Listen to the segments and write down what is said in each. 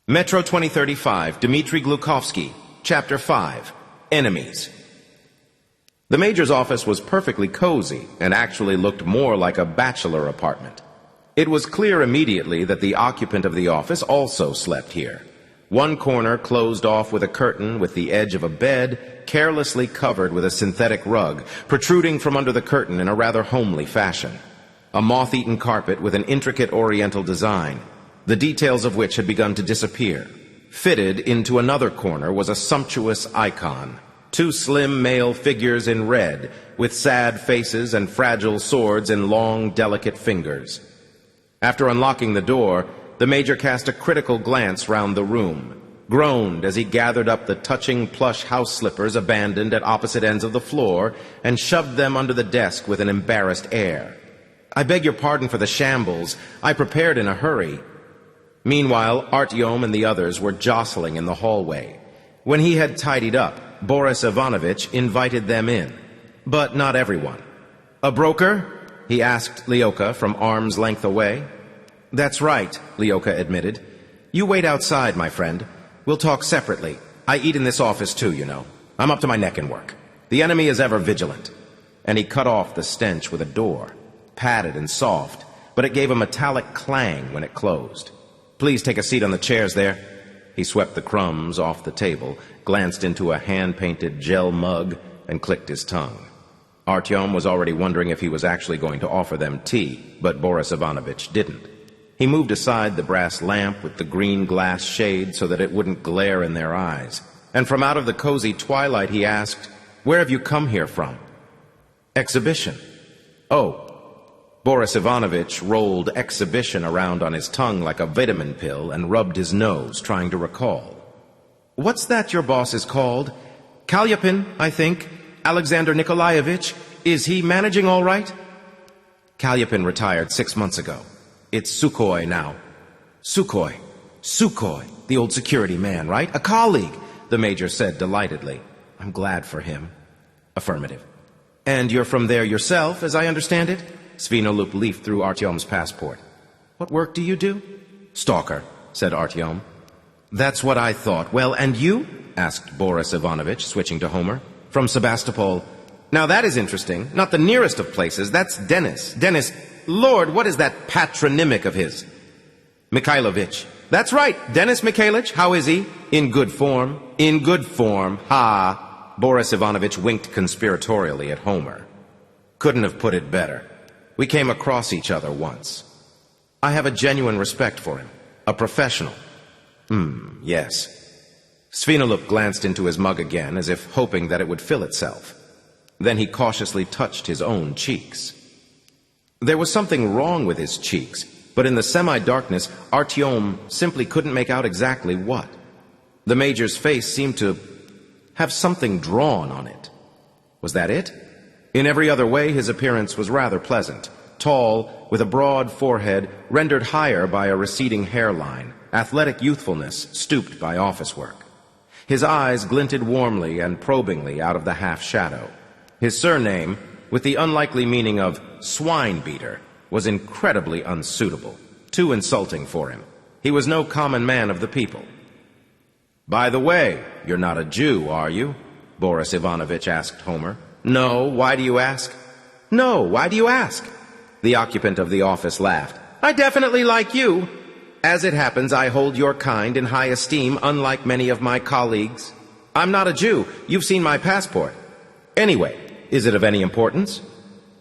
Metro 2035, Dmitry Glukhovsky, Chapter 5, Enemies. The Major's office was perfectly cozy and actually looked more like a bachelor apartment. It was clear immediately that the occupant of the office also slept here. One corner closed off with a curtain with the edge of a bed carelessly covered with a synthetic rug, protruding from under the curtain in a rather homely fashion. A moth-eaten carpet with an intricate oriental design, the details of which had begun to disappear. Fitted into another corner was a sumptuous icon, two slim male figures in red, with sad faces and fragile swords in long, delicate fingers. After unlocking the door, the Major cast a critical glance round the room, groaned as he gathered up the touching plush house slippers abandoned at opposite ends of the floor, and shoved them under the desk with an embarrassed air. "I beg your pardon for the shambles. I prepared in a hurry." Meanwhile, Artyom and the others were jostling in the hallway. When he had tidied up, Boris Ivanovich invited them in. But not everyone. "A broker?" he asked Lyokha from arm's length away. "That's right," Lyokha admitted. "You wait outside, my friend. We'll talk separately. I eat in this office too, you know. I'm up to my neck in work. The enemy is ever vigilant." And he cut off the stench with a door, padded and soft, but it gave a metallic clang when it closed. "Please take a seat on the chairs there." He swept the crumbs off the table, glanced into a hand-painted gel mug, and clicked his tongue. Artyom was already wondering if he was actually going to offer them tea, but Boris Ivanovich didn't. He moved aside the brass lamp with the green glass shade so that it wouldn't glare in their eyes, and from out of the cozy twilight he asked, "Where have you come here from?" "Exhibition." "Oh." Boris Ivanovich rolled exhibition around on his tongue like a vitamin pill and rubbed his nose, trying to recall. "What's that your boss is called? Kalyapin, I think. Alexander Nikolaevich. Is he managing all right?" "Kalyapin retired 6 months ago. It's Sukhoi now." "Sukhoi. Sukhoi, the old security man, right? A colleague," the Major said delightedly. "I'm glad for him." "Affirmative." "And you're from there yourself, as I understand it?" Svinolup leafed through Artyom's passport. "What work do you do?" "Stalker," said Artyom. "That's what I thought. Well, and you?" asked Boris Ivanovich, switching to Homer. "From Sebastopol." "Now that is interesting. Not the nearest of places. That's Denis. Denis, Lord, what is that patronymic of his?" "Mikhailovich." "That's right. Denis Mikhailich. How is he?" "In good form." "In good form. Ha!" Boris Ivanovich winked conspiratorially at Homer. "Couldn't have put it better. We came across each other once. I have a genuine respect for him. A professional." Yes." Svinolup glanced into his mug again, as if hoping that it would fill itself. Then he cautiously touched his own cheeks. There was something wrong with his cheeks, but in the semi-darkness, Artyom simply couldn't make out exactly what. The Major's face seemed to have something drawn on it. Was that it? In every other way, his appearance was rather pleasant. Tall, with a broad forehead rendered higher by a receding hairline, athletic youthfulness stooped by office work. His eyes glinted warmly and probingly out of the half-shadow. His surname, with the unlikely meaning of swine-beater, was incredibly unsuitable, too insulting for him. He was no common man of the people. "By the way, you're not a Jew, are you?" Boris Ivanovich asked Homer. "No, why do you ask?" "No, why do you ask?" The occupant of the office laughed. "I definitely like you. As it happens, I hold your kind in high esteem, unlike many of my colleagues. I'm not a Jew. You've seen my passport. Anyway, is it of any importance?"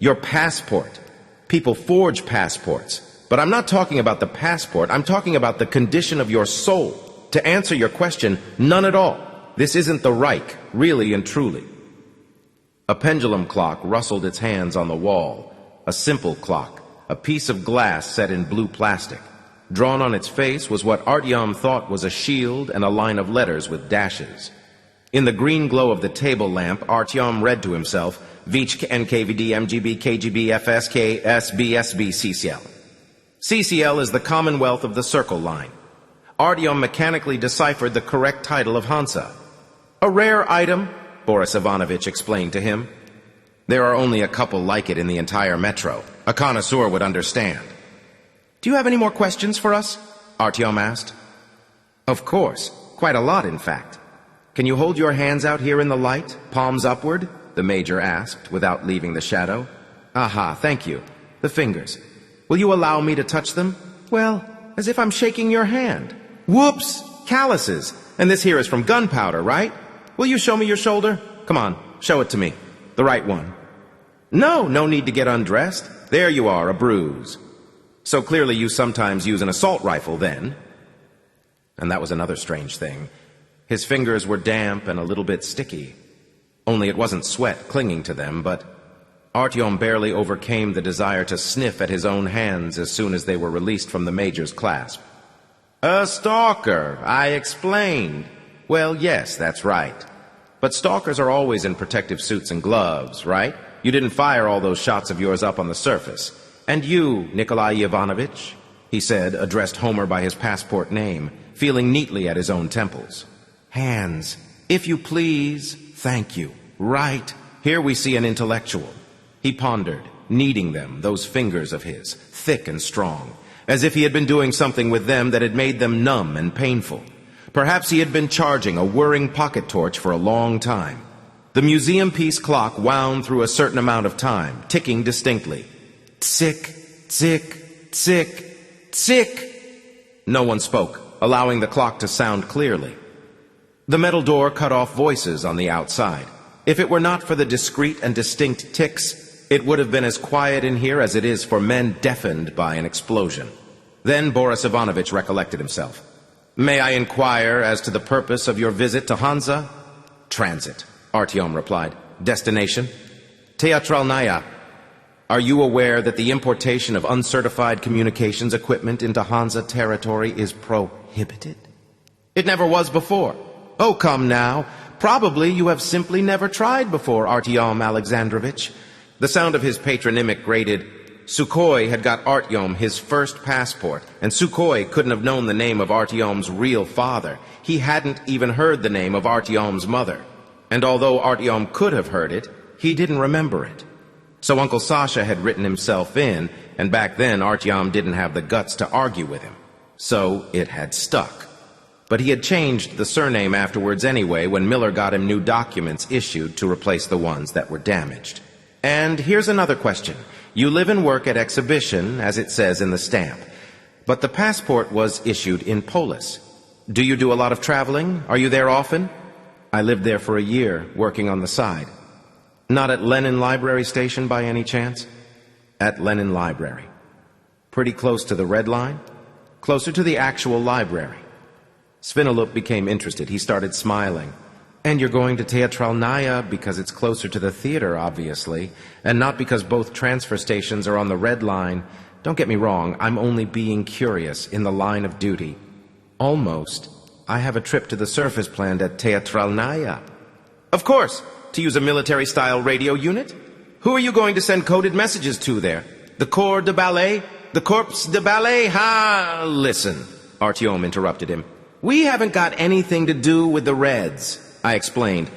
"Your passport. People forge passports. But I'm not talking about the passport. I'm talking about the condition of your soul. To answer your question, none at all. This isn't the Reich, really and truly." A pendulum clock rustled its hands on the wall. A simple clock, a piece of glass set in blue plastic. Drawn on its face was what Artyom thought was a shield and a line of letters with dashes. In the green glow of the table lamp, Artyom read to himself, VDNKh, NKVD, MGB, KGB, FSK, SBSB, CCL. CCL is the Commonwealth of the Circle Line. Artyom mechanically deciphered the correct title of Hansa. "A rare item," Boris Ivanovich explained to him. "There are only a couple like it in the entire metro. A connoisseur would understand." "Do you have any more questions for us?" Artyom asked. Of course. Quite a lot, in fact. Can you hold your hands out here in the light, palms upward? The Major asked, without leaving the shadow. Aha, thank you. The fingers. Will you allow me to touch them? Well, as if I'm shaking your hand. Whoops! Calluses! And this here is from gunpowder, right? Will you show me your shoulder? Come on, show it to me. The right one. No need to get undressed. There you are, a bruise. So clearly you sometimes use an assault rifle, then. And that was another strange thing. His fingers were damp and a little bit sticky. Only it wasn't sweat clinging to them, but Artyom barely overcame the desire to sniff at his own hands as soon as they were released from the Major's clasp. A stalker, I explained. Well, yes, that's right. But stalkers are always in protective suits and gloves, right? You didn't fire all those shots of yours up on the surface. And you, Nikolai Ivanovich, he said, addressed Homer by his passport name, feeling neatly at his own temples. Hands, if you please, thank you. Right, here we see an intellectual. He pondered, kneading them, those fingers of his, thick and strong, as if he had been doing something with them that had made them numb and painful. Perhaps he had been charging a whirring pocket torch for a long time. The museum piece clock wound through a certain amount of time, ticking distinctly. Tick, tick, tick, tick. No one spoke, allowing the clock to sound clearly. The metal door cut off voices on the outside. If it were not for the discreet and distinct ticks, it would have been as quiet in here as it is for men deafened by an explosion. Then Boris Ivanovich recollected himself. May I inquire as to the purpose of your visit to Hansa? Transit, Artyom replied. Destination? Teatralnaya. Are you aware that the importation of uncertified communications equipment into Hansa territory is prohibited? It never was before. Oh, come now. Probably you have simply never tried before, Artyom Alexandrovich. The sound of his patronymic grated. Sukhoi had got Artyom his first passport, and Sukhoi couldn't have known the name of Artyom's real father. He hadn't even heard the name of Artyom's mother. And although Artyom could have heard it, he didn't remember it. So Uncle Sasha had written himself in, and back then Artyom didn't have the guts to argue with him. So it had stuck. But he had changed the surname afterwards anyway when Miller got him new documents issued to replace the ones that were damaged. And here's another question. You live and work at Exhibition, as it says in the stamp. But the passport was issued in Polis. Do you do a lot of traveling? Are you there often? I lived there for a year, working on the side. Not at Lenin Library Station by any chance? At Lenin Library. Pretty close to the Red Line? Closer to the actual library. Svinolup became interested. He started smiling. And you're going to Teatralnaya because it's closer to the theater, obviously, and not because both transfer stations are on the Red Line. Don't get me wrong, I'm only being curious in the line of duty. Almost. I have a trip to the surface planned at Teatralnaya. Of course, to use a military-style radio unit. Who are you going to send coded messages to there? The Corps de Ballet? The Corps de Ballet? Ha! Listen, Artyom interrupted him. We haven't got anything to do with the Reds. I explained.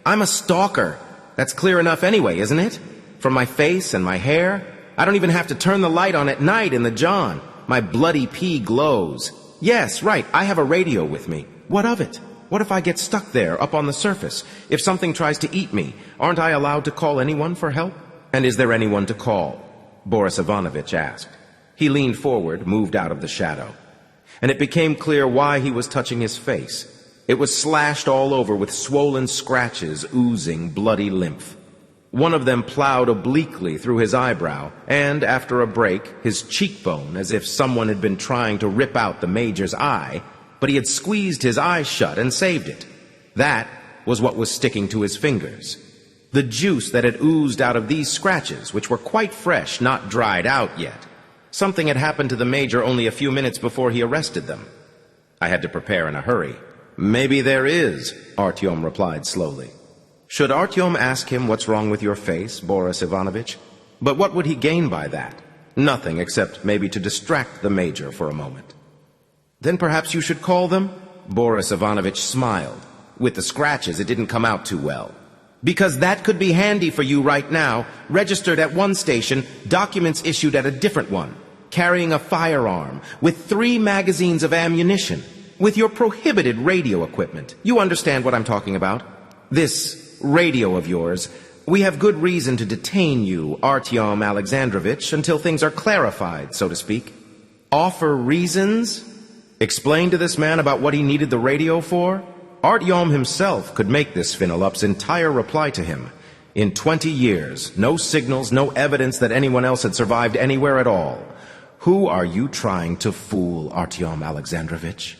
I'm a stalker. That's clear enough anyway, isn't it? From my face and my hair. I don't even have to turn the light on at night in the John. My bloody pea glows. Yes, right, I have a radio with me. What of it? What if I get stuck there, up on the surface? If something tries to eat me, aren't I allowed to call anyone for help? And is there anyone to call? Boris Ivanovich asked. He leaned forward, moved out of the shadow. And it became clear why he was touching his face. It was slashed all over with swollen scratches oozing bloody lymph. One of them plowed obliquely through his eyebrow, and after a break, his cheekbone, as if someone had been trying to rip out the Major's eye, but he had squeezed his eye shut and saved it. That was what was sticking to his fingers. The juice that had oozed out of these scratches, which were quite fresh, not dried out yet. Something had happened to the Major only a few minutes before he arrested them. I had to prepare in a hurry. Maybe there is, Artyom replied slowly. Should Artyom ask him what's wrong with your face, Boris Ivanovich? But what would he gain by that? Nothing except maybe to distract the Major for a moment. Then perhaps you should call them? Boris Ivanovich smiled. With the scratches, it didn't come out too well. Because that could be handy for you right now, registered at one station, documents issued at a different one, carrying a firearm, with 3 magazines of ammunition. with your prohibited radio equipment. You understand what I'm talking about? This radio of yours. We have good reason to detain you, Artyom Alexandrovich, until things are clarified, so to speak. Offer reasons? Explain to this man about what he needed the radio for? Artyom himself could make this Svinelup's entire reply to him. In 20 years, no signals, no evidence that anyone else had survived anywhere at all. Who are you trying to fool, Artyom Alexandrovich?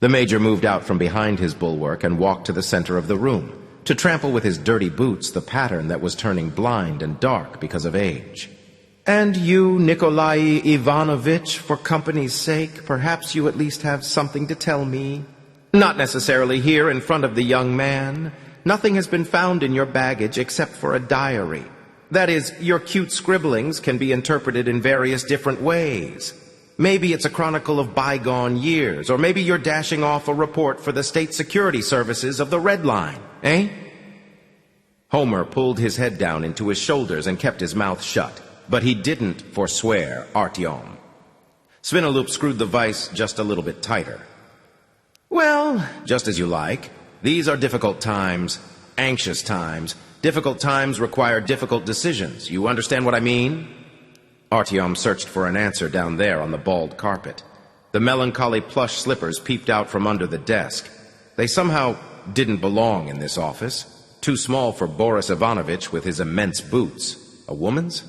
The Major moved out from behind his bulwark and walked to the center of the room, to trample with his dirty boots the pattern that was turning blind and dark because of age. And you, Nikolai Ivanovich, for company's sake, perhaps you at least have something to tell me? Not necessarily here in front of the young man. Nothing has been found in your baggage except for a diary. That is, your cute scribblings can be interpreted in various different ways. Maybe it's a chronicle of bygone years, or maybe you're dashing off a report for the state security services of the Red Line, eh? Homer pulled his head down into his shoulders and kept his mouth shut, but he didn't forswear Artyom. Svinelup screwed the vice just a little bit tighter. Well, just as you like. These are difficult times, anxious times. Difficult times require difficult decisions. You understand what I mean? Artyom searched for an answer down there on the bald carpet. The melancholy plush slippers peeped out from under the desk. They somehow didn't belong in this office. Too small for Boris Ivanovich with his immense boots. A woman's?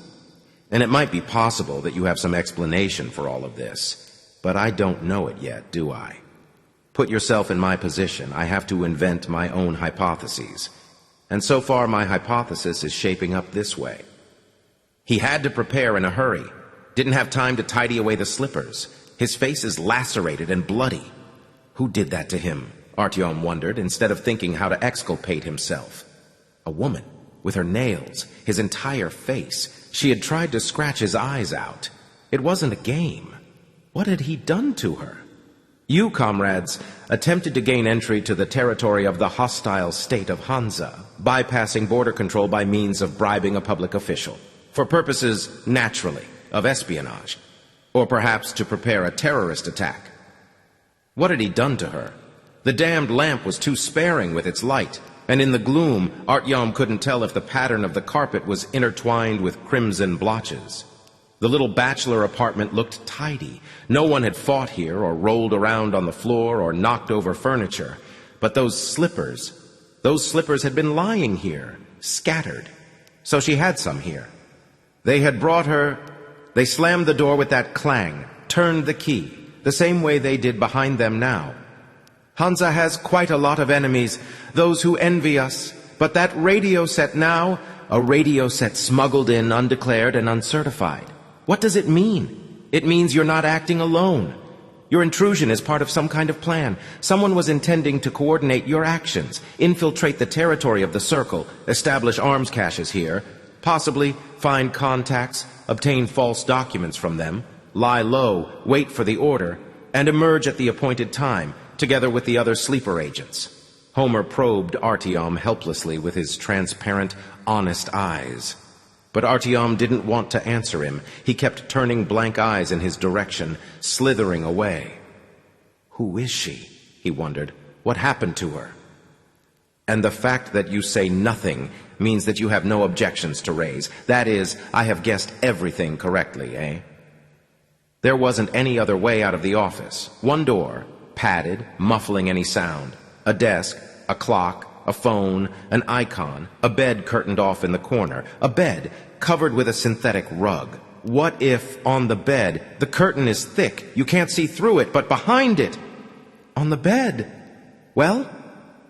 And it might be possible that you have some explanation for all of this. But I don't know it yet, do I? Put yourself in my position. I have to invent my own hypotheses. And so far my hypothesis is shaping up this way. He had to prepare in a hurry. Didn't have time to tidy away the slippers. His face is lacerated and bloody. Who did that to him? Artyom wondered, instead of thinking how to exculpate himself. A woman, with her nails, his entire face. She had tried to scratch his eyes out. It wasn't a game. What had he done to her? You, comrades, attempted to gain entry to the territory of the hostile state of Hansa, bypassing border control by means of bribing a public official, for purposes, naturally, of espionage, or perhaps to prepare a terrorist attack. What had he done to her? The damned lamp was too sparing with its light, and in the gloom, Artyom couldn't tell if the pattern of the carpet was intertwined with crimson blotches. The little bachelor apartment looked tidy. No one had fought here, or rolled around on the floor, or knocked over furniture. But those slippers had been lying here, scattered. So she had some here. They had brought her. They slammed the door with that clang, turned the key, the same way they did behind them now. Hansa has quite a lot of enemies, those who envy us. But that radio set now, a radio set smuggled in, undeclared and uncertified. What does it mean? It means you're not acting alone. Your intrusion is part of some kind of plan. Someone was intending to coordinate your actions, infiltrate the territory of the Circle, establish arms caches here, possibly find contacts, obtain false documents from them, lie low, wait for the order, and emerge at the appointed time, together with the other sleeper agents. Homer probed Artyom helplessly with his transparent, honest eyes. But Artyom didn't want to answer him. He kept turning blank eyes in his direction, slithering away. Who is she? He wondered. What happened to her? And the fact that you say nothing means that you have no objections to raise. That is, I have guessed everything correctly, eh? There wasn't any other way out of the office. One door, padded, muffling any sound. A desk, a clock, a phone, an icon, a bed curtained off in the corner, a bed covered with a synthetic rug. What if, on the bed, the curtain is thick, you can't see through it, but behind it, on the bed? Well?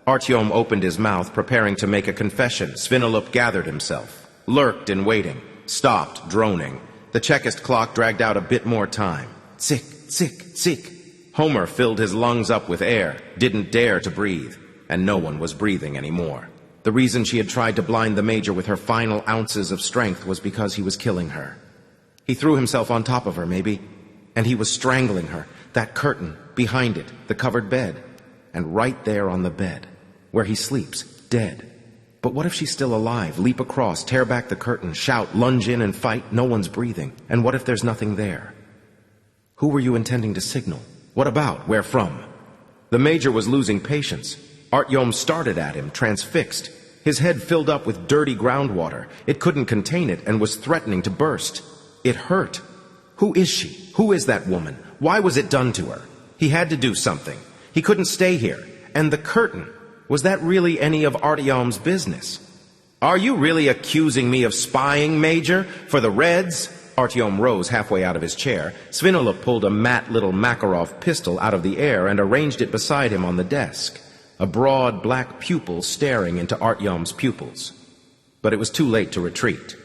Artyom opened his mouth, preparing to make a confession. Svinelup gathered himself, lurked in waiting, stopped, droning. The Chekist clock dragged out a bit more time. Tsick, tsick, tsick. Homer filled his lungs up with air, didn't dare to breathe, and no one was breathing anymore. The reason she had tried to blind the Major with her final ounces of strength was because he was killing her. He threw himself on top of her, maybe, and he was strangling her. That curtain, behind it, the covered bed, and right there on the bed, where he sleeps, dead. But what if she's still alive? Leap across, tear back the curtain, shout, lunge in and fight. No one's breathing. And what if there's nothing there? Who were you intending to signal? What about? Where from? The major was losing patience. Artyom started at him, transfixed. His head filled up with dirty groundwater. It couldn't contain it and was threatening to burst. It hurt. Who is she? Who is that woman? Why was it done to her? He had to do something. He couldn't stay here. And the curtain, was that really any of Artyom's business? Are you really accusing me of spying, Major? For the Reds? Artyom rose halfway out of his chair. Svinula pulled a matte little Makarov pistol out of the air and arranged it beside him on the desk, a broad black pupil staring into Artyom's pupils. But it was too late to retreat.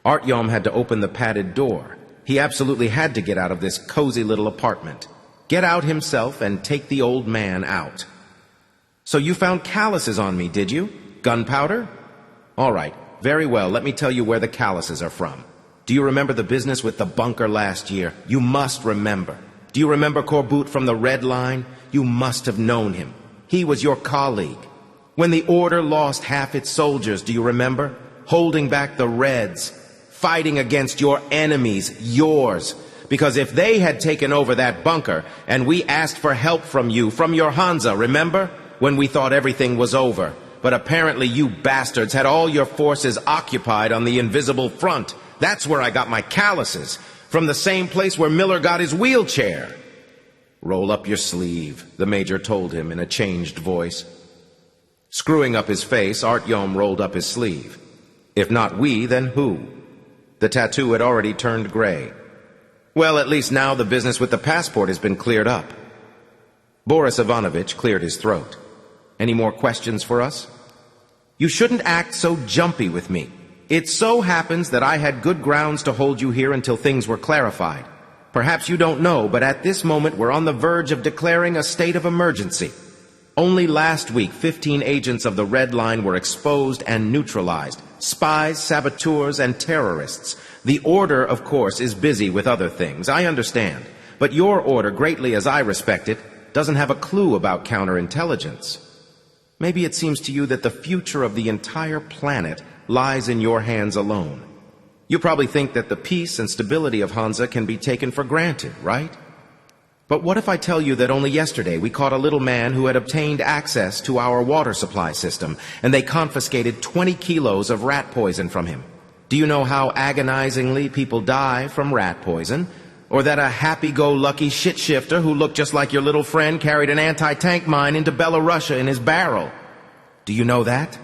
Artyom had to open the padded door. He absolutely had to get out of this cozy little apartment. Get out himself and take the old man out. So you found calluses on me, did you? Gunpowder? All right, very well, let me tell you where the calluses are from. Do you remember the business with the bunker last year? You must remember. Do you remember Corbout from the Red Line? You must have known him. He was your colleague. When the Order lost half its soldiers, do you remember? Holding back the Reds, fighting against your enemies, yours. Because if they had taken over that bunker, and we asked for help from you, from your Hansa, remember? When we thought everything was over. But apparently you bastards had all your forces occupied on the invisible front. That's where I got my calluses, from the same place where Miller got his wheelchair. Roll up your sleeve, the major told him in a changed voice. Screwing up his face, Artyom rolled up his sleeve. If not we, then who? The tattoo had already turned gray. Well, at least now the business with the passport has been cleared up. Boris Ivanovich cleared his throat. Any more questions for us? You shouldn't act so jumpy with me. It so happens that I had good grounds to hold you here until things were clarified. Perhaps you don't know, but at this moment we're on the verge of declaring a state of emergency. Only last week, 15 agents of the Red Line were exposed and neutralized. Spies, saboteurs, and terrorists. The Order, of course, is busy with other things, I understand. But your Order, greatly as I respect it, doesn't have a clue about counterintelligence. Maybe it seems to you that the future of the entire planet lies in your hands alone. You probably think that the peace and stability of Hansa can be taken for granted, right? But what if I tell you that only yesterday we caught a little man who had obtained access to our water supply system, and they confiscated 20 kilos of rat poison from him? Do you know how agonizingly people die from rat poison? Or that a happy-go-lucky shit-shifter who looked just like your little friend carried an anti-tank mine into Belorussia in his barrel? Do you know that?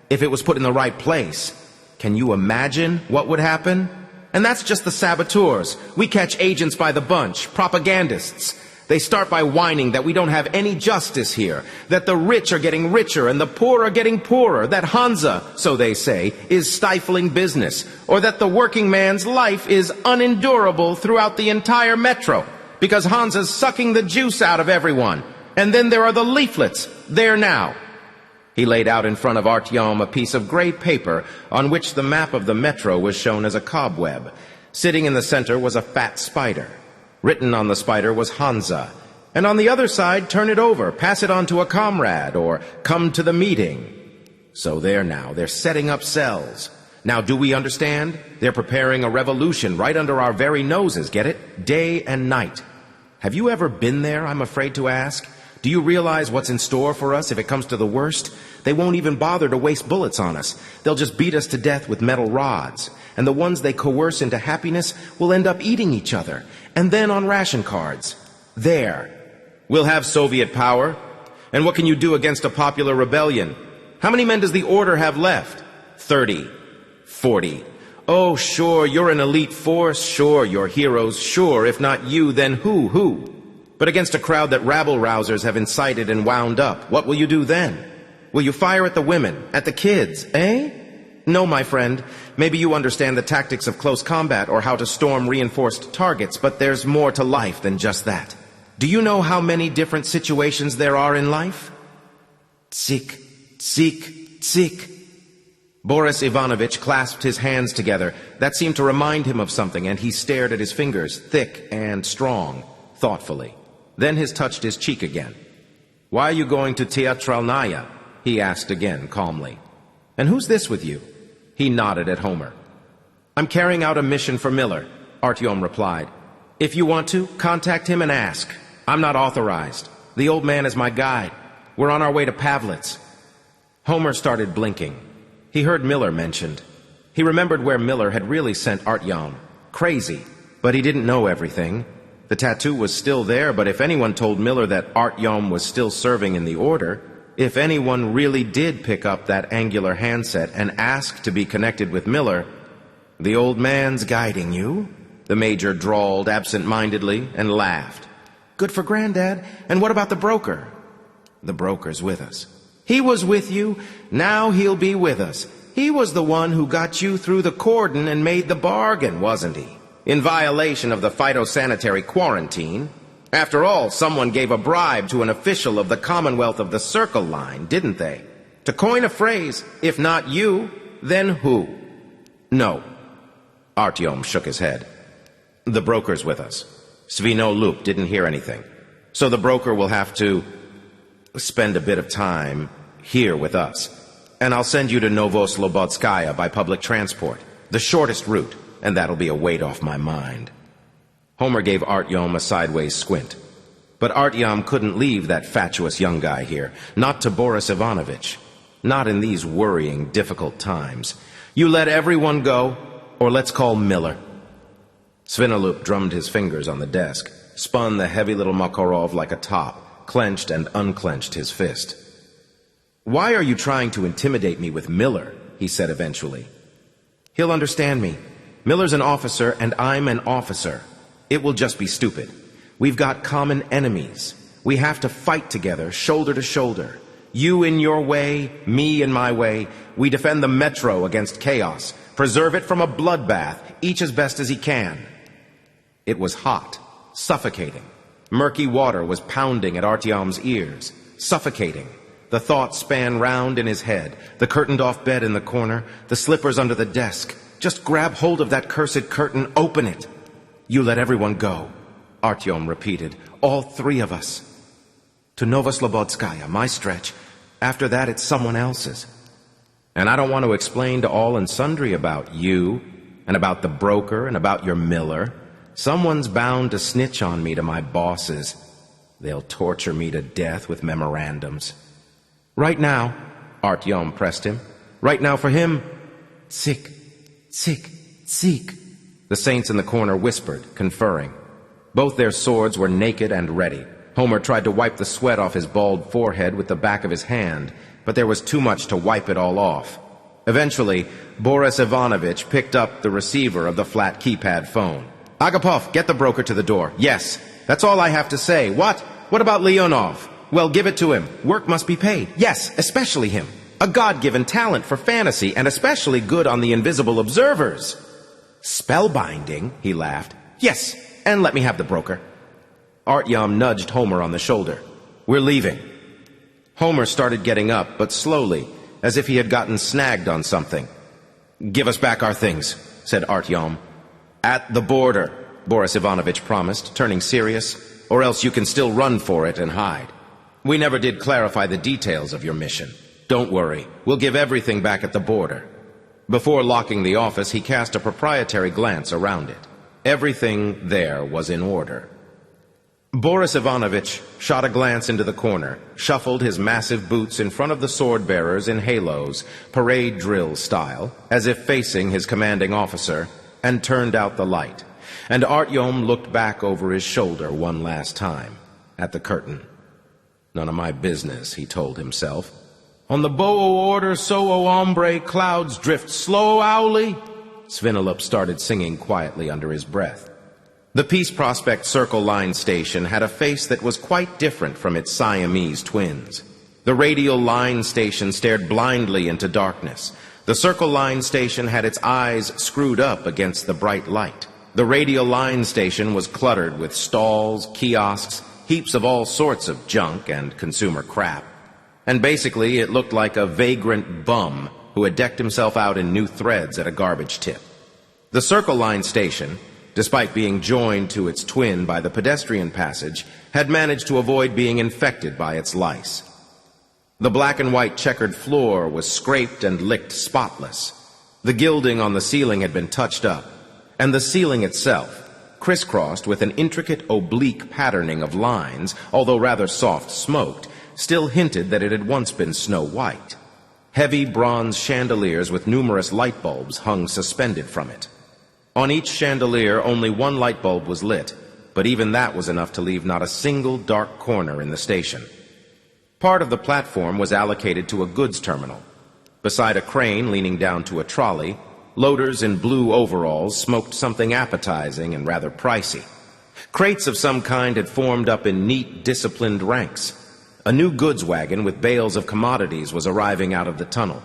If it was put in the right place, can you imagine what would happen? And that's just the saboteurs. We catch agents by the bunch, propagandists. They start by whining that we don't have any justice here, that the rich are getting richer and the poor are getting poorer, that Hansa, so they say, is stifling business, or that the working man's life is unendurable throughout the entire metro, because Hansa's sucking the juice out of everyone. And then there are the leaflets, there now. He laid out in front of Artyom a piece of gray paper on which the map of the metro was shown as a cobweb. Sitting in the center was a fat spider. Written on the spider was Hansa. And on the other side, turn it over, pass it on to a comrade, or come to the meeting. So there now, they're setting up cells. Now, do we understand? They're preparing a revolution right under our very noses, get it? Day and night. Have you ever been there, I'm afraid to ask? Do you realize what's in store for us if it comes to the worst? They won't even bother to waste bullets on us. They'll just beat us to death with metal rods. And the ones they coerce into happiness will end up eating each other. And then on ration cards. There. We'll have Soviet power. And what can you do against a popular rebellion? How many men does the Order have left? 30. 40. Oh, sure, you're an elite force. Sure, you're heroes. Sure, if not you, then who? But against a crowd that rabble-rousers have incited and wound up, what will you do then? Will you fire at the women, at the kids, eh? No, my friend. Maybe you understand the tactics of close combat or how to storm reinforced targets, but there's more to life than just that. Do you know how many different situations there are in life? Tsik, tsik, tsik. Boris Ivanovich clasped his hands together. That seemed to remind him of something, and he stared at his fingers, thick and strong, thoughtfully. Then his touched his cheek again. Why are you going to Teatralnaya? He asked again, calmly. And who's this with you? He nodded at Homer. I'm carrying out a mission for Miller, Artyom replied. If you want to, contact him and ask. I'm not authorized. The old man is my guide. We're on our way to Pavlitz." Homer started blinking. He heard Miller mentioned. He remembered where Miller had really sent Artyom. Crazy, but he didn't know everything. The tattoo was still there, but if anyone told Miller that Artyom was still serving in the Order, if anyone really did pick up that angular handset and ask to be connected with Miller, "The old man's guiding you?" the Major drawled absent-mindedly and laughed. "Good for Granddad. And what about the broker?" "The broker's with us." "He was with you. Now he'll be with us. He was the one who got you through the cordon and made the bargain, wasn't he? In violation of the phytosanitary quarantine. After all, someone gave a bribe to an official of the Commonwealth of the Circle Line, didn't they? To coin a phrase, if not you, then who?" "No." Artyom shook his head. "The broker's with us. Svino Lup didn't hear anything. So the broker will have to spend a bit of time here with us. And I'll send you to Novoslobodskaya by public transport, the shortest route, and that'll be a weight off my mind." Homer gave Artyom a sideways squint. But Artyom couldn't leave that fatuous young guy here, not to Boris Ivanovich. Not in these worrying, difficult times. "You let everyone go, or let's call Miller." Svinolup drummed his fingers on the desk, spun the heavy little Makarov like a top, clenched and unclenched his fist. "Why are you trying to intimidate me with Miller?" he said eventually. "He'll understand me. Miller's an officer and I'm an officer. It will just be stupid. We've got common enemies. We have to fight together, shoulder to shoulder. You in your way, me in my way. We defend the metro against chaos, preserve it from a bloodbath, each as best as he can." It was hot, suffocating. Murky water was pounding at Artyom's ears, suffocating. The thoughts span round in his head, the curtained-off bed in the corner, the slippers under the desk. Just grab hold of that cursed curtain, open it. "You let everyone go," Artyom repeated. "All three of us. To Novoslobodskaya, my stretch. After that, it's someone else's. And I don't want to explain to all and sundry about you, and about the broker, and about your Miller. Someone's bound to snitch on me to my bosses. They'll torture me to death with memorandums. Right now," Artyom pressed him, "right now for him, sick, sick, sick." The saints in the corner whispered, conferring. Both their swords were naked and ready. Homer tried to wipe the sweat off his bald forehead with the back of his hand, but there was too much to wipe it all off. Eventually, Boris Ivanovich picked up the receiver of the flat keypad phone. "Agapov, get the broker to the door. Yes, that's all I have to say. What? What about Leonov? Well, give it to him. Work must be paid. Yes, especially him. A God-given talent for fantasy, and especially good on the invisible observers." "Spellbinding," he laughed. "Yes, and let me have the broker." Artyom nudged Homer on the shoulder. "We're leaving." Homer started getting up, but slowly, as if he had gotten snagged on something. "Give us back our things," said Artyom. "At the border," Boris Ivanovich promised, turning serious, "or else you can still run for it and hide. We never did clarify the details of your mission. Don't worry, we'll give everything back at the border." Before locking the office, he cast a proprietary glance around it. Everything there was in order. Boris Ivanovich shot a glance into the corner, shuffled his massive boots in front of the sword-bearers in halos, parade drill style, as if facing his commanding officer, and turned out the light. And Artyom looked back over his shoulder one last time, at the curtain. None of my business, he told himself. "On the bow order, so o hombre, clouds drift slow, owly." Svinolup started singing quietly under his breath. The Peace Prospect Circle Line station had a face that was quite different from its Siamese twins. The radial line station stared blindly into darkness. The Circle Line station had its eyes screwed up against the bright light. The radial line station was cluttered with stalls, kiosks, heaps of all sorts of junk and consumer crap. And basically, it looked like a vagrant bum who had decked himself out in new threads at a garbage tip. The Circle Line station, despite being joined to its twin by the pedestrian passage, had managed to avoid being infected by its lice. The black and white checkered floor was scraped and licked spotless. The gilding on the ceiling had been touched up, and the ceiling itself, crisscrossed with an intricate oblique patterning of lines, although rather soft-smoked, still hinted that it had once been snow white. Heavy bronze chandeliers with numerous light bulbs hung suspended from it. On each chandelier only one light bulb was lit, but even that was enough to leave not a single dark corner in the station. Part of the platform was allocated to a goods terminal. Beside a crane leaning down to a trolley, loaders in blue overalls smoked something appetizing and rather pricey. Crates of some kind had formed up in neat, disciplined ranks. A new goods wagon with bales of commodities was arriving out of the tunnel.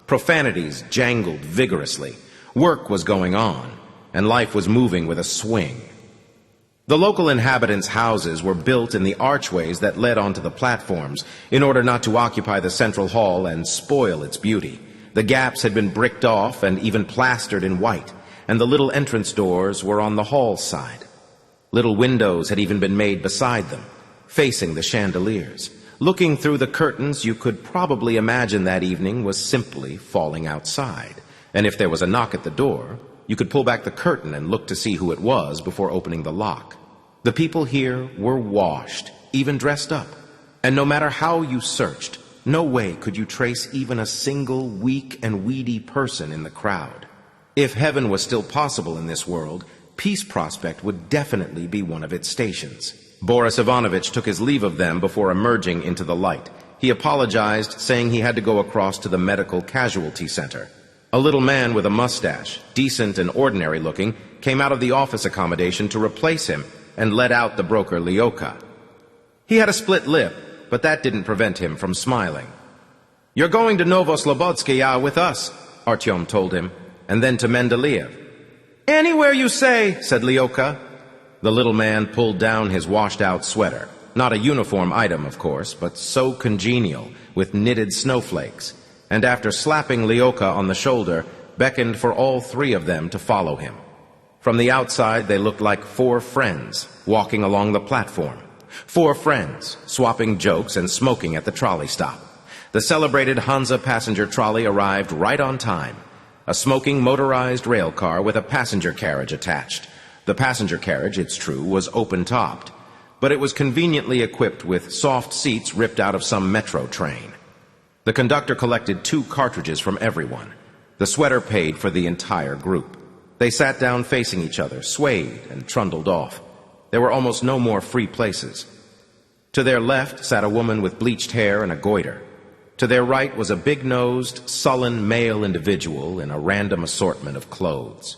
Profanities jangled vigorously. Work was going on, and life was moving with a swing. The local inhabitants' houses were built in the archways that led onto the platforms in order not to occupy the central hall and spoil its beauty. The gaps had been bricked off and even plastered in white, and the little entrance doors were on the hall side. Little windows had even been made beside them, facing the chandeliers. Looking through the curtains, you could probably imagine that evening was simply falling outside. And if there was a knock at the door, you could pull back the curtain and look to see who it was before opening the lock. The people here were washed, even dressed up. And no matter how you searched, no way could you trace even a single weak and weedy person in the crowd. If heaven was still possible in this world, Peace Prospect would definitely be one of its stations. Boris Ivanovich took his leave of them before emerging into the light. He apologized, saying he had to go across to the medical casualty center. A little man with a mustache, decent and ordinary looking, came out of the office accommodation to replace him and let out the broker Lyokha. He had a split lip, but that didn't prevent him from smiling. "You're going to Novoslobodskaya with us," Artyom told him, and then to Mendeleev. "Anywhere you say," said Lyokha. The little man pulled down his washed-out sweater. Not a uniform item, of course, but so congenial, with knitted snowflakes, and after slapping Lyokha on the shoulder, beckoned for all three of them to follow him. From the outside, they looked like four friends walking along the platform. Four friends, swapping jokes and smoking at the trolley stop. The celebrated Hansa passenger trolley arrived right on time. A smoking motorized rail car with a passenger carriage attached. The passenger carriage, it's true, was open-topped, but it was conveniently equipped with soft seats ripped out of some metro train. The conductor collected 2 cartridges from everyone. The sweater paid for the entire group. They sat down facing each other, swayed and trundled off. There were almost no more free places. To their left sat a woman with bleached hair and a goiter. To their right was a big-nosed, sullen male individual in a random assortment of clothes.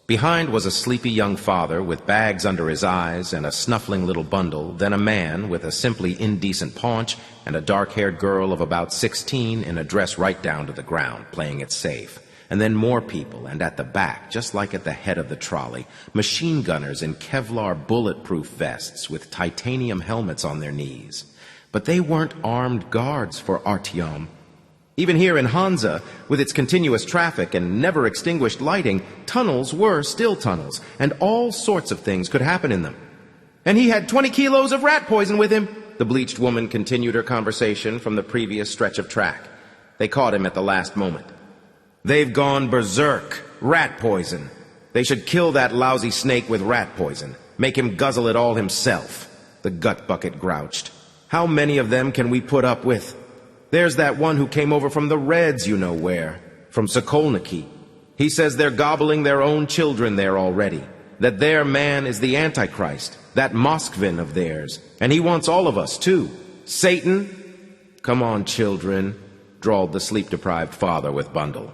Behind was a sleepy young father with bags under his eyes and a snuffling little bundle, then a man with a simply indecent paunch and a dark-haired girl of about 16 in a dress right down to the ground, playing it safe. And then more people, and at the back, just like at the head of the trolley, machine gunners in Kevlar bulletproof vests with titanium helmets on their knees. But they weren't armed guards for Artyom. Even here in Hansa, with its continuous traffic and never-extinguished lighting, tunnels were still tunnels, and all sorts of things could happen in them. "And he had 20 kilos of rat poison with him," the bleached woman continued her conversation from the previous stretch of track. They caught him at the last moment. "They've gone berserk. Rat poison. They should kill that lousy snake with rat poison. Make him guzzle it all himself," the gut bucket grouched. "How many of them can we put up with? There's that one who came over from the Reds, you know where, from Sokolniki. He says they're gobbling their own children there already, that their man is the Antichrist, that Moskvin of theirs, and he wants all of us, too. Satan?" "Come on, children," drawled the sleep-deprived father with bundle.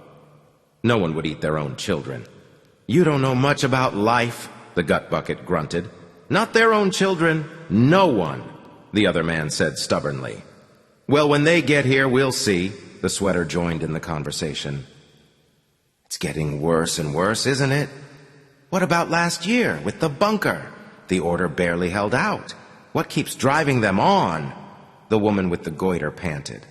No one would eat their own children. "You don't know much about life," the gut bucket grunted. "Not their own children. No one," the other man said stubbornly. "Well, when they get here, we'll see," the sweater joined in the conversation. "It's getting worse and worse, isn't it? What about last year with the bunker? The order barely held out. What keeps driving them on?" The woman with the goiter panted.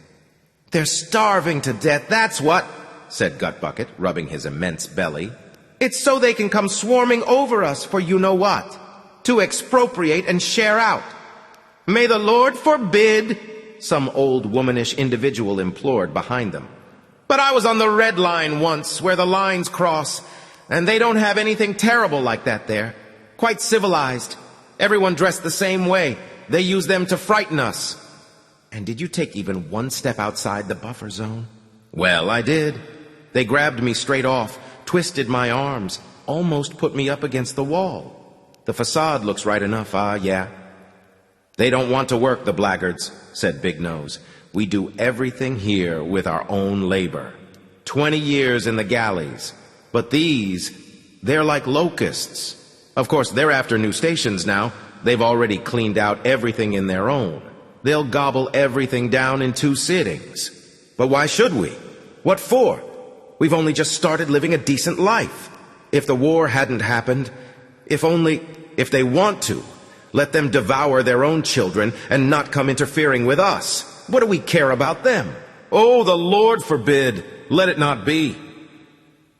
"They're starving to death, that's what," said Gutbucket, rubbing his immense belly. "It's so they can come swarming over us for you know what, to expropriate and share out. May the Lord forbid," some old womanish individual implored behind them. "But I was on the red line once, where the lines cross, and they don't have anything terrible like that there. Quite civilized. Everyone dressed the same way. They use them to frighten us. And did you take even one step outside the buffer zone? Well, I did. They grabbed me straight off, twisted my arms, almost put me up against the wall. The facade looks right enough, yeah. They don't want to work, the blackguards, said Big Nose. We do everything here with our own labor. 20 years in the galleys. But these, they're like locusts. Of course, they're after new stations now. They've already cleaned out everything in their own. They'll gobble everything down in 2 sittings. But why should we? What for? We've only just started living a decent life. If the war hadn't happened, if they want to, let them devour their own children and not come interfering with us. What do we care about them? Oh, the Lord forbid. Let it not be.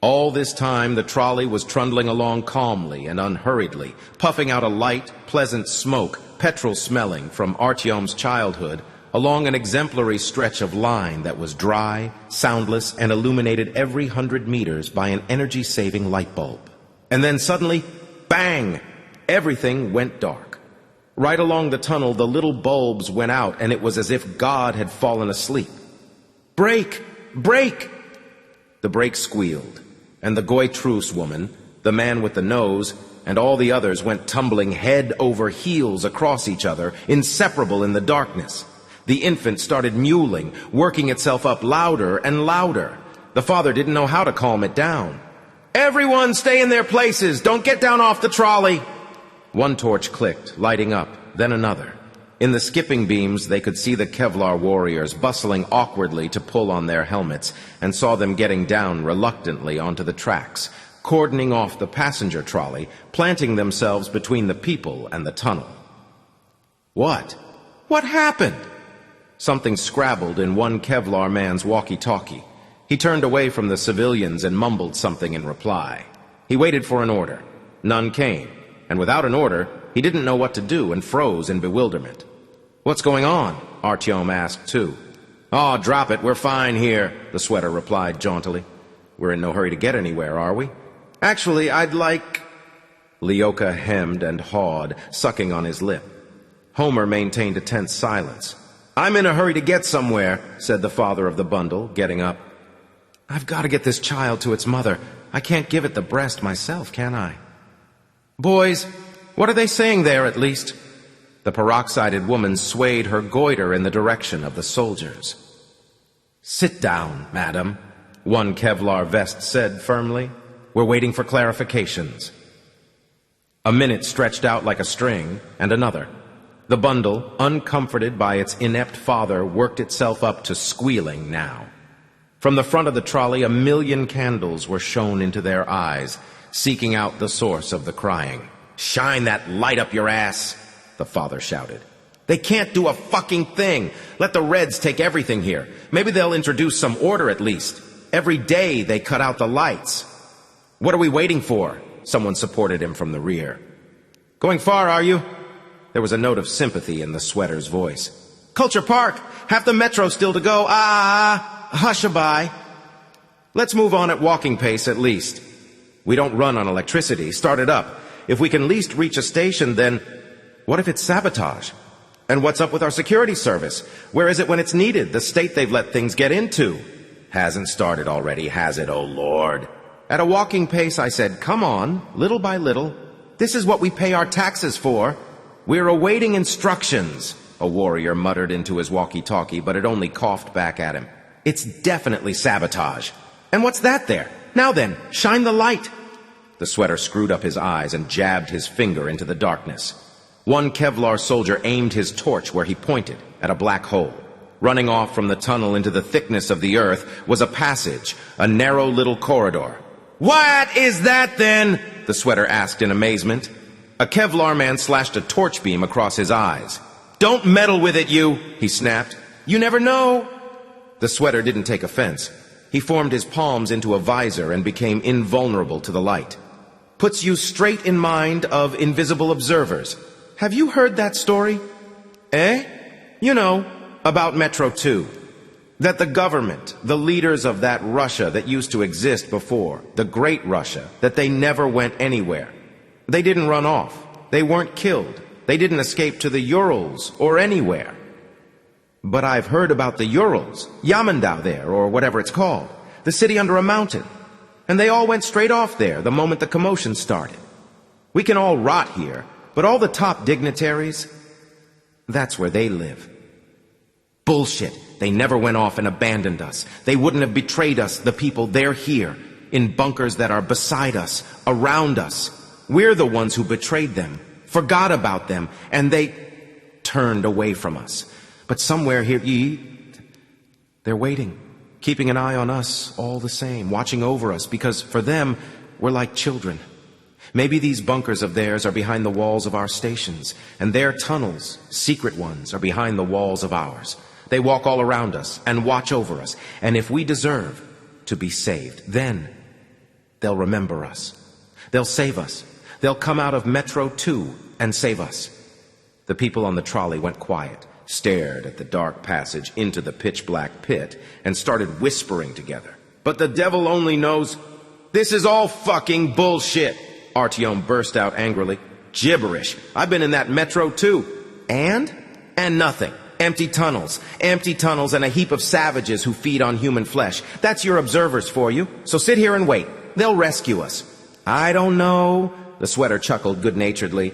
All this time, the trolley was trundling along calmly and unhurriedly, puffing out a light, pleasant smoke, petrol-smelling from Artyom's childhood, along an exemplary stretch of line that was dry, soundless, and illuminated every 100 meters by an energy-saving light bulb. And then suddenly, bang! Everything went dark. Right along the tunnel, the little bulbs went out, and it was as if God had fallen asleep. Brake! Brake! The brake squealed, and the Goitrus woman, the man with the nose, and all the others went tumbling head over heels across each other, inseparable in the darkness. The infant started mewling, working itself up louder and louder. The father didn't know how to calm it down. Everyone stay in their places! Don't get down off the trolley! One torch clicked, lighting up, then another. In the skipping beams, they could see the Kevlar warriors bustling awkwardly to pull on their helmets, and saw them getting down reluctantly onto the tracks, cordoning off the passenger trolley, planting themselves between the people and the tunnel. What? What happened? Something scrabbled in one Kevlar man's walkie-talkie. He turned away from the civilians and mumbled something in reply. He waited for an order. None came, and without an order, he didn't know what to do and froze in bewilderment. What's going on? Artyom asked, too. Oh, drop it, we're fine here, the sweater replied jauntily. We're in no hurry to get anywhere, are we? Actually, I'd like... Lyoka hemmed and hawed, sucking on his lip. Homer maintained a tense silence. I'm in a hurry to get somewhere, said the father of the bundle, getting up. I've got to get this child to its mother. I can't give it the breast myself, can I? Boys, what are they saying there, at least? The peroxided woman swayed her goiter in the direction of the soldiers. Sit down, madam, one Kevlar vest said firmly. We're waiting for clarifications. A minute stretched out like a string, and another. The bundle, uncomforted by its inept father, worked itself up to squealing now. From the front of the trolley, 1,000,000 candles were shone into their eyes, seeking out the source of the crying. Shine that light up your ass, the father shouted. They can't do a fucking thing. Let the Reds take everything here. Maybe they'll introduce some order at least. Every day they cut out the lights. What are we waiting for? Someone supported him from the rear. Going far, are you? There was a note of sympathy in the sweater's voice. Culture Park! Half the metro still to go. Hush-a-bye. Let's move on at walking pace at least. We don't run on electricity. Start it up. If we can least reach a station, then... What if it's sabotage? And what's up with our security service? Where is it when it's needed? The state they've let things get into. Hasn't started already, has it, oh Lord? At a walking pace, I said, come on, little by little. This is what we pay our taxes for. We're awaiting instructions, a warrior muttered into his walkie-talkie, but it only coughed back at him. It's definitely sabotage. And what's that there? Now then, shine the light. The sweater screwed up his eyes and jabbed his finger into the darkness. One Kevlar soldier aimed his torch where he pointed, at a black hole. Running off from the tunnel into the thickness of the earth was a passage, a narrow little corridor. What is that then? The sweater asked in amazement. A Kevlar man slashed a torch beam across his eyes. Don't meddle with it, you, he snapped. You never know. The sweater didn't take offense. He formed his palms into a visor and became invulnerable to the light. Puts you straight in mind of invisible observers. Have you heard that story? Eh? You know, about Metro 2. That the government, the leaders of that Russia that used to exist before, the Great Russia, that they never went anywhere. They didn't run off. They weren't killed. They didn't escape to the Urals or anywhere. But I've heard about the Urals, Yamandau there, or whatever it's called, the city under a mountain. And they all went straight off there the moment the commotion started. We can all rot here, but all the top dignitaries, that's where they live. Bullshit. They never went off and abandoned us. They wouldn't have betrayed us, the people. They're here, in bunkers that are beside us, around us. We're the ones who betrayed them, forgot about them, and they turned away from us. But somewhere here, they're waiting, keeping an eye on us all the same, watching over us, because for them, we're like children. Maybe these bunkers of theirs are behind the walls of our stations, and their tunnels, secret ones, are behind the walls of ours. They walk all around us and watch over us, and if we deserve to be saved, then they'll remember us. They'll save us. They'll come out of Metro 2 and save us. The people on the trolley went quiet, stared at the dark passage into the pitch-black pit, and started whispering together. But the devil only knows. This is all fucking bullshit, Artyom burst out angrily. Gibberish. I've been in that Metro too. And nothing. Empty tunnels and a heap of savages who feed on human flesh. That's your observers for you. So sit here and wait. They'll rescue us. I don't know. The sweater chuckled good-naturedly.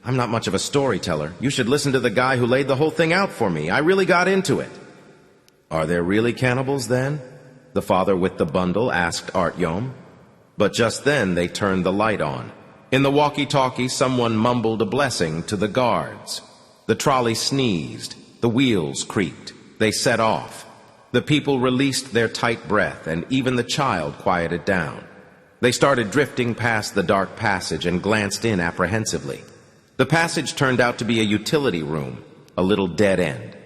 I'm not much of a storyteller. You should listen to the guy who laid the whole thing out for me. I really got into it. Are there really cannibals then? The father with the bundle asked Artyom. But just then they turned the light on. In the walkie-talkie, someone mumbled a blessing to the guards. The trolley sneezed. The wheels creaked. They set off. The people released their tight breath, and even the child quieted down. They started drifting past the dark passage and glanced in apprehensively. The passage turned out to be a utility room, a little dead end.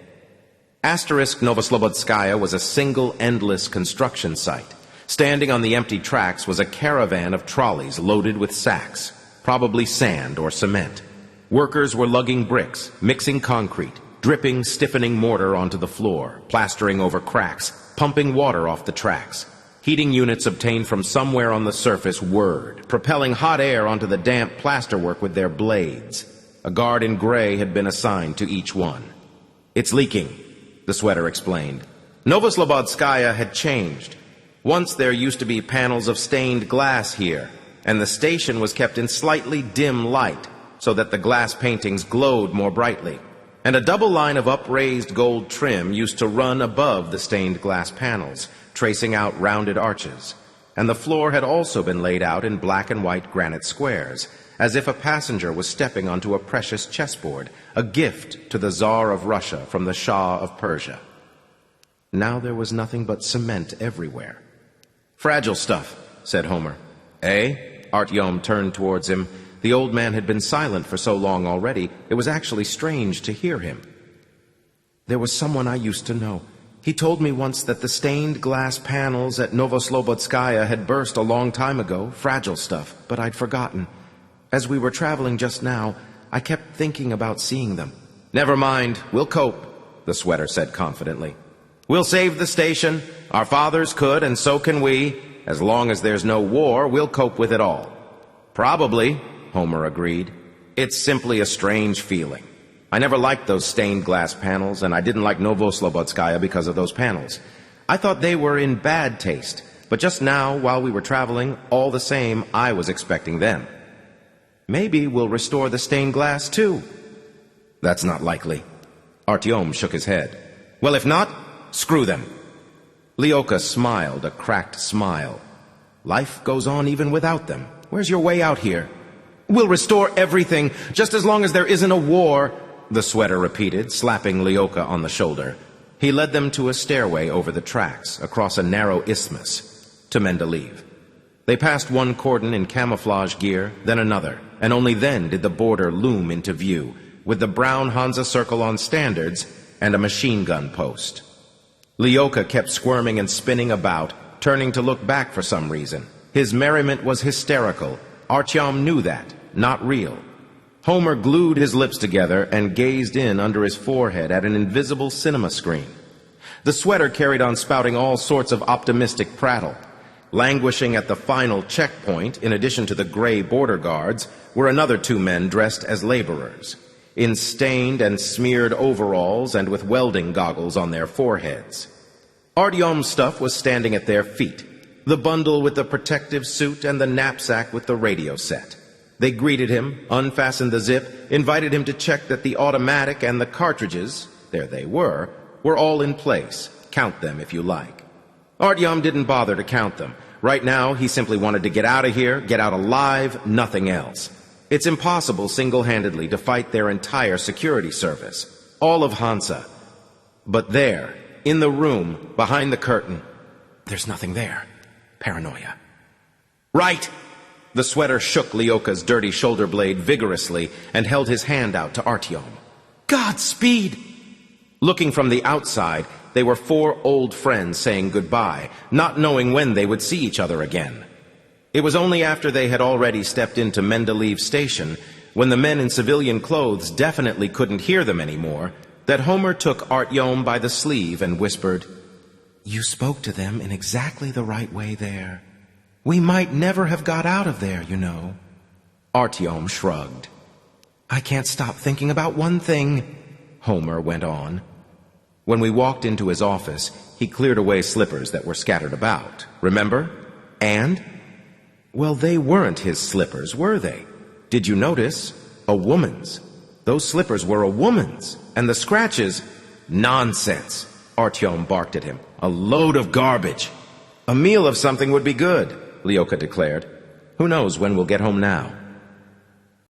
Novoslobodskaya was a single, endless construction site. Standing on the empty tracks was a caravan of trolleys loaded with sacks, probably sand or cement. Workers were lugging bricks, mixing concrete, dripping, stiffening mortar onto the floor, plastering over cracks, pumping water off the tracks. Heating units obtained from somewhere on the surface whirred, propelling hot air onto the damp plasterwork with their blades. A guard in gray had been assigned to each one. It's leaking, the sweater explained. Novoslobodskaya had changed. Once there used to be panels of stained glass here, and the station was kept in slightly dim light so that the glass paintings glowed more brightly. And a double line of upraised gold trim used to run above the stained glass panels, tracing out rounded arches. And the floor had also been laid out in black and white granite squares, as if a passenger was stepping onto a precious chessboard, a gift to the Tsar of Russia from the Shah of Persia. Now there was nothing but cement everywhere. Fragile stuff, said Homer. Eh? Artyom turned towards him. The old man had been silent for so long already, it was actually strange to hear him. There was someone I used to know. He told me once that the stained glass panels at Novoslobodskaya had burst a long time ago, fragile stuff, but I'd forgotten. As we were traveling just now, I kept thinking about seeing them. Never mind, we'll cope, the sweater said confidently. We'll save the station. Our fathers could, and so can we. As long as there's no war, we'll cope with it all. Probably, Homer agreed. It's simply a strange feeling. I never liked those stained glass panels, and I didn't like Novoslobodskaya because of those panels. I thought they were in bad taste, but just now, while we were traveling, all the same, I was expecting them. Maybe we'll restore the stained glass, too. That's not likely. Artyom shook his head. Well, if not, screw them. Lyokha smiled a cracked smile. Life goes on even without them. Where's your way out here? We'll restore everything, just as long as there isn't a war, the sweater repeated, slapping Lyokha on the shoulder. He led them to a stairway over the tracks, across a narrow isthmus, to Mendeleev. They passed one cordon in camouflage gear, then another, and only then did the border loom into view, with the brown Hansa circle on standards and a machine gun post. Lyokha kept squirming and spinning about, turning to look back for some reason. His merriment was hysterical. Artyom knew that, not real. Homer glued his lips together and gazed in under his forehead at an invisible cinema screen. The sweater carried on spouting all sorts of optimistic prattle. Languishing at the final checkpoint, in addition to the gray border guards, were another 2 men dressed as laborers, in stained and smeared overalls and with welding goggles on their foreheads. Artyom's stuff was standing at their feet, the bundle with the protective suit and the knapsack with the radio set. They greeted him, unfastened the zip, invited him to check that the automatic and the cartridges, there they were all in place. Count them if you like. Artyom didn't bother to count them. Right now, he simply wanted to get out of here, get out alive, nothing else. It's impossible single-handedly to fight their entire security service, all of Hansa. But there, in the room, behind the curtain, there's nothing there. Paranoia. Right! The sweater shook Lyoka's dirty shoulder blade vigorously and held his hand out to Artyom. Godspeed! Looking from the outside, they were 4 old friends saying goodbye, not knowing when they would see each other again. It was only after they had already stepped into Mendeleev station, when the men in civilian clothes definitely couldn't hear them anymore, that Homer took Artyom by the sleeve and whispered, "You spoke to them in exactly the right way there. We might never have got out of there, you know." Artyom shrugged. "I can't stop thinking about one thing," Homer went on. When we walked into his office, he cleared away slippers that were scattered about. Remember? And? Well, they weren't his slippers, were they? Did you notice? A woman's. Those slippers were a woman's. And the scratches... Nonsense! Artyom barked at him. A load of garbage. A meal of something would be good, Lyoka declared. Who knows when we'll get home now?